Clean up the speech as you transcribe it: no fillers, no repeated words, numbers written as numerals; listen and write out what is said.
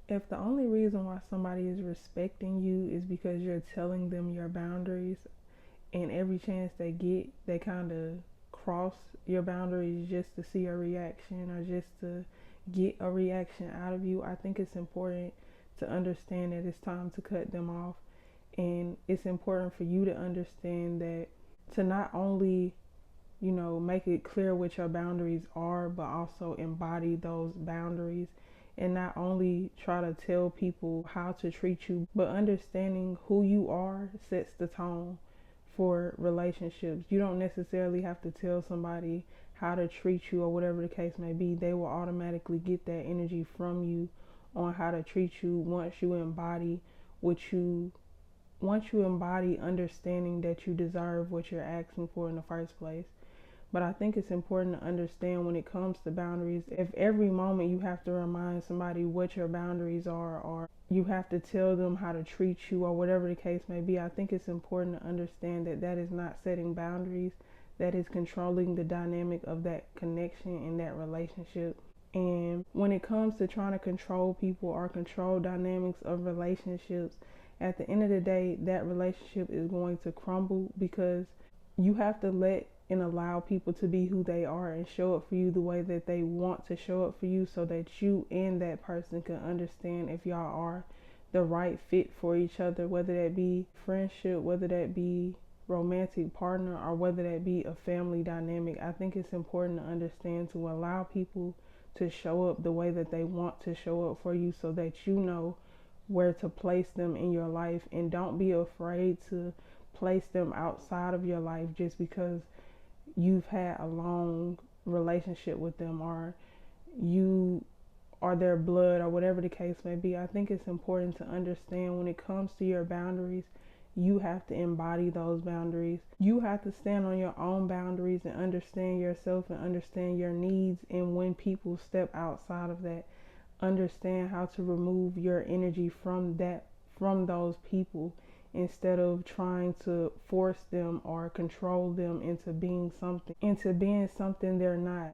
If the only reason why somebody is respecting you is because you're telling them your boundaries, and every chance they get, they kind of cross your boundaries just to see a reaction or just to get a reaction out of you, I think it's important to understand that it's time to cut them off. And it's important for you to understand that, to not only, make it clear what your boundaries are, but also embody those boundaries. And not only try to tell people how to treat you, but understanding who you are sets the tone for relationships. You don't necessarily have to tell somebody how to treat you or whatever the case may be. They will automatically get that energy from you on how to treat you once you embody understanding that you deserve what you're asking for in the first place. But I think it's important to understand when it comes to boundaries, if every moment you have to remind somebody what your boundaries are, or you have to tell them how to treat you or whatever the case may be, I think it's important to understand that that is not setting boundaries. That is controlling the dynamic of that connection in that relationship. And when it comes to trying to control people or control dynamics of relationships, at the end of the day, that relationship is going to crumble, because you have to let and allow people to be who they are and show up for you the way that they want to show up for you, so that you and that person can understand if y'all are the right fit for each other, whether that be friendship, whether that be romantic partner, or whether that be a family dynamic. I think it's important to understand to allow people to show up the way that they want to show up for you, so that you know where to place them in your life, and don't be afraid to place them outside of your life just because you've had a long relationship with them, or you are their blood, or whatever the case may be. I think it's important to understand when it comes to your boundaries, you have to embody those boundaries. You have to stand on your own boundaries and understand yourself and understand your needs. And when people step outside of that, understand how to remove your energy from those people, instead of trying to force them or control them into being something they're not.